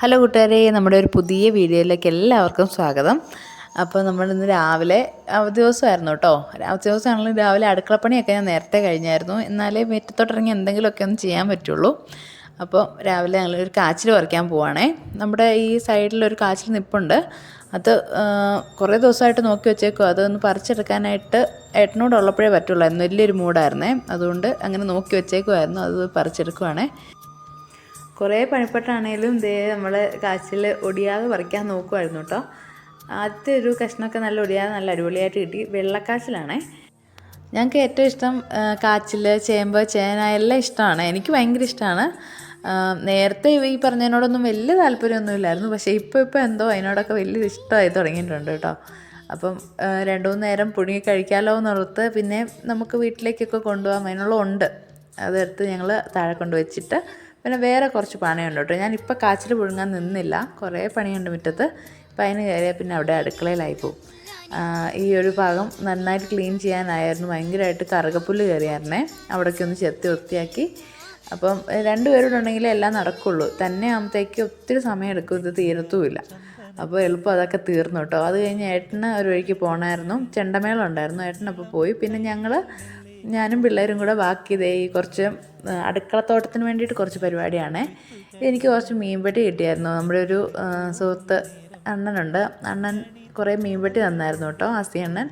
Hello കൂട്ടുകാരെ, നമ്മുടെ ഒരു പുതിയ വീഡിയോയിലേക്ക് എല്ലാവർക്കും സ്വാഗതം. അപ്പോൾ നമ്മളിന്ന് രാവിലെ അവധി ദിവസമായിരുന്നു കേട്ടോ. അവധി ദിവസമാണെങ്കിലും രാവിലെ അടുക്കളപ്പണിയൊക്കെ ഞാൻ നേരത്തെ കഴിഞ്ഞായിരുന്നു. എന്നാലേ മുറ്റത്തോട്ടിറങ്ങി എന്തെങ്കിലുമൊക്കെ ഒന്ന് ചെയ്യാൻ പറ്റുള്ളൂ. അപ്പോൾ രാവിലെ ഞങ്ങളൊരു കാച്ചിൽ പറിക്കാൻ പോവുകയാണേ. നമ്മുടെ ഈ സൈഡിലൊരു കാച്ചിൽ നിൽപ്പുണ്ട്. അത് കുറേ ദിവസമായിട്ട് നോക്കി വെച്ചേക്കും. അതൊന്ന് പറിച്ചെടുക്കാനായിട്ട് ഏട്ടനോടുള്ളപ്പോഴേ പറ്റുള്ളായിരുന്നു. വലിയൊരു മൂടായിരുന്നേ, അതുകൊണ്ട് അങ്ങനെ നോക്കി വെച്ചേക്കുമായിരുന്നു. അത് പറിച്ചെടുക്കുവാണേ. കുറേ പണിപ്പെട്ടാണേലും ഇതേ നമ്മൾ കാച്ചിൽ ഒടിയാതെ പറിക്കാൻ നോക്കുമായിരുന്നു കേട്ടോ. ആദ്യത്തെ ഒരു കഷ്ണമൊക്കെ നല്ല ഒടിയാതെ നല്ല അടിപൊളിയായിട്ട് കിട്ടി. വെള്ളക്കാച്ചിലാണേ. ഞങ്ങൾക്ക് ഏറ്റവും ഇഷ്ടം കാച്ചിൽ, ചേമ്പ്, ചേന എല്ലാം ഇഷ്ടമാണ്. എനിക്ക് ഭയങ്കര ഇഷ്ടമാണ്. നേരത്തെ ഈ പറഞ്ഞതിനോടൊന്നും വലിയ താല്പര്യമൊന്നുമില്ലായിരുന്നു. പക്ഷേ ഇപ്പോൾ എന്തോ അതിനോടൊക്കെ വലിയ ഇഷ്ടമായി തുടങ്ങിയിട്ടുണ്ട് കേട്ടോ. അപ്പം 2-3 നേരം പുഴുങ്ങി കഴിക്കാമല്ലോ എന്നുള്ളത്. പിന്നെ നമുക്ക് വീട്ടിലേക്കൊക്കെ കൊണ്ടുപോകാൻ അതിനുള്ള ഉണ്ട്. അതെടുത്ത് ഞങ്ങൾ താഴെ കൊണ്ടുവച്ചിട്ട് പിന്നെ വേറെ കുറച്ച് പണിയുണ്ട് കേട്ടോ. ഞാനിപ്പോൾ കാച്ചിൽ പുഴുങ്ങാൻ നിന്നില്ല. കുറേ പണിയുണ്ട് മുറ്റത്ത്. അപ്പോൾ അതിന് കയറിയാൽ പിന്നെ അവിടെ അടുക്കളയിലായി പോകും. ഈ ഒരു ഭാഗം നന്നായിട്ട് ക്ലീൻ ചെയ്യാനായിരുന്നു. ഭയങ്കരമായിട്ട് കറുകപ്പുല്ല് കയറിയായിരുന്നേ. അവിടേക്ക് ഒന്ന് ചെത്തി വൃത്തിയാക്കി. അപ്പം 2 പേരോടുണ്ടെങ്കിലേ എല്ലാം നടക്കുള്ളൂ. തന്നെ ആകുമ്പോഴത്തേക്ക് ഒത്തിരി സമയം എടുക്കും. ഇത് തീരത്തുമില്ല. അപ്പോൾ എളുപ്പം അതൊക്കെ തീർന്നു കേട്ടോ. അത് കഴിഞ്ഞ് ഏട്ടന് ഒരു വഴിക്ക് പോകണമായിരുന്നു. ചെണ്ടമേളം ഉണ്ടായിരുന്നു. ഏട്ടനപ്പോൾ പോയി. പിന്നെ ഞാനും പിള്ളേരും കൂടെ ബാക്കി ഇതേ ഈ കുറച്ച് അടുക്കളത്തോട്ടത്തിന് വേണ്ടിയിട്ട് കുറച്ച് പരിപാടിയാണ്. എനിക്ക് കുറച്ച് മീൻപെട്ടി കിട്ടിയായിരുന്നു. നമ്മുടെ ഒരു സുഹൃത്ത് അണ്ണനുണ്ട്. അണ്ണൻ കുറേ മീൻപെട്ടി തന്നായിരുന്നു കേട്ടോ, ആസി അണ്ണൻ.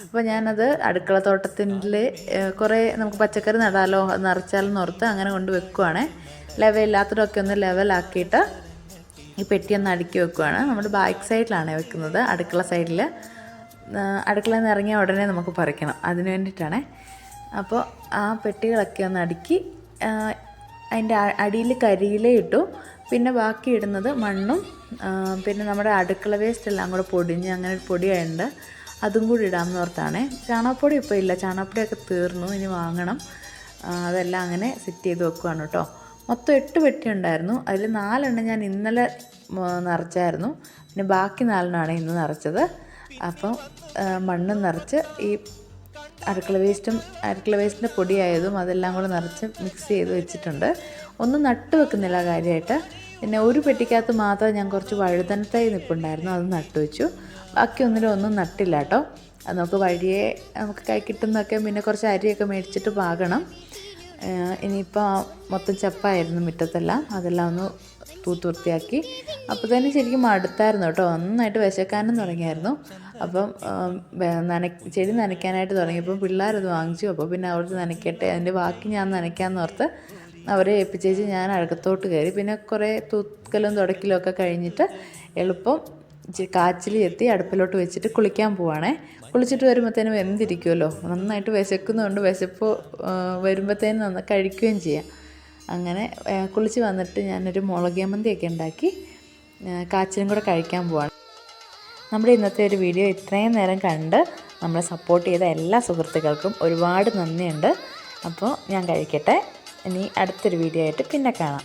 അപ്പോൾ ഞാനത് അടുക്കളത്തോട്ടത്തിൽ കുറേ നമുക്ക് പച്ചക്കറി നടാലോ, നിറച്ചാലെന്ന് ഓർത്ത് അങ്ങനെ കൊണ്ട് വെക്കുവാണ്. ലെവലില്ലാത്തതൊക്കെ ഒന്ന് ലെവലാക്കിയിട്ട് ഈ പെട്ടിയൊന്ന് അടുക്കി വെക്കുവാണ്. നമ്മുടെ ബാക്ക് സൈഡിലാണ് വെക്കുന്നത്. അടുക്കള സൈഡിൽ അടുക്കളയിൽ നിന്ന് ഇറങ്ങിയ ഉടനെ നമുക്ക് പറിക്കണം. അതിന് വേണ്ടിയിട്ടാണ്. അപ്പോൾ ആ പെട്ടികളൊക്കെ ഒന്ന് അടുക്കി അതിൻ്റെ അടിയിൽ കരിയില ഇട്ടു. പിന്നെ ബാക്കി ഇടുന്നത് മണ്ണും പിന്നെ നമ്മുടെ അടുക്കള വേസ്റ്റ് എല്ലാം കൂടെ പൊടിഞ്ഞ് അങ്ങനെ ഒരു പൊടിയുണ്ട്, അതും കൂടി ഇടാമെന്ന് ഓർത്താണ്. ചാണകപ്പൊടി ഇപ്പോൾ ഇല്ല, ചാണകപ്പൊടിയൊക്കെ തീർന്നു, ഇനി വാങ്ങണം. അതെല്ലാം അങ്ങനെ സെറ്റ് ചെയ്ത് വെക്കുവാണ് കേട്ടോ. മൊത്തം 8 പെട്ടി ഉണ്ടായിരുന്നു. അതിൽ 4 എണ്ണം ഞാൻ ഇന്നലെ നിറച്ചായിരുന്നു. പിന്നെ ബാക്കി 4 എണ്ണമാണ് ഇന്ന് നിറച്ചത്. അപ്പം മണ്ണും നിറച്ച് ഈ അടുക്കള വേസ്റ്റിൻ്റെ പൊടിയായതും അതെല്ലാം കൂടെ നിറച്ച് മിക്സ് ചെയ്ത് വെച്ചിട്ടുണ്ട്. ഒന്നും നട്ട് വെക്കുന്നില്ല കാര്യമായിട്ട്. പിന്നെ ഒരു പെട്ടിക്കകത്ത് മാത്രം ഞാൻ കുറച്ച് വഴുതനത്തൈ നിൽപ്പുണ്ടായിരുന്നു, അത് നട്ടു വെച്ചു. ബാക്കി ഒന്നും നട്ടില്ല കേട്ടോ. അത് വഴിയെ നമുക്ക് കൈ കിട്ടുന്നതൊക്കെ പിന്നെ കുറച്ച് അരിയൊക്കെ മേടിച്ചിട്ട് പാകണം. ഇനിയിപ്പോൾ മൊത്തം ചപ്പായിരുന്നു മുറ്റത്തെല്ലാം. അതെല്ലാം ഒന്ന് തൂത്ത് വൃത്തിയാക്കി. അപ്പോൾ തന്നെ ശരിക്കും മടുത്തായിരുന്നു കേട്ടോ. നന്നായിട്ട് വിശക്കാനും തുടങ്ങിയായിരുന്നു. അപ്പം ചെടി നനയ്ക്കാനായിട്ട് തുടങ്ങിയപ്പോൾ പിള്ളേരത് വാങ്ങിച്ചു. അപ്പോൾ പിന്നെ അവിടുത്തെ നനയ്ക്കട്ടെ, അതിൻ്റെ ബാക്കി ഞാൻ നനയ്ക്കാമെന്ന് ഓർത്ത് അവരെ ഏൽപ്പിച്ചേച്ച് ഞാൻ അകത്തോട്ട് കയറി. പിന്നെ കുറേ തൂക്കലും തുടക്കലും ഒക്കെ കഴിഞ്ഞിട്ട് എളുപ്പം കാച്ചിൽ ചെത്തി അടുപ്പിലോട്ട് വെച്ചിട്ട് കുളിക്കാൻ പോവാണേ. കുളിച്ചിട്ട് വരുമ്പോഴത്തേനും വെന്തിരിക്കുമല്ലോ. നന്നായിട്ട് വിശക്കുന്നതുകൊണ്ട് വിശപ്പ് വരുമ്പോഴത്തേനും കഴിക്കുകയും ചെയ്യാം. അങ്ങനെ കുളിച്ച് വന്നിട്ട് ഞാനൊരു മുളക് ചമ്മന്തിയൊക്കെ ഉണ്ടാക്കി കാച്ചിലും കൂടെ കഴിക്കാൻ പോവാണ്. നമ്മുടെ ഇന്നത്തെ ഒരു വീഡിയോ ഇത്രയും നേരം കണ്ട് നമ്മളെ സപ്പോർട്ട് ചെയ്ത എല്ലാ സുഹൃത്തുക്കൾക്കും ഒരുപാട് നന്ദിയുണ്ട്. അപ്പോൾ ഞാൻ കഴിക്കട്ടെ. ഇനി അടുത്തൊരു വീഡിയോ ആയിട്ട് പിന്നെ കാണാം.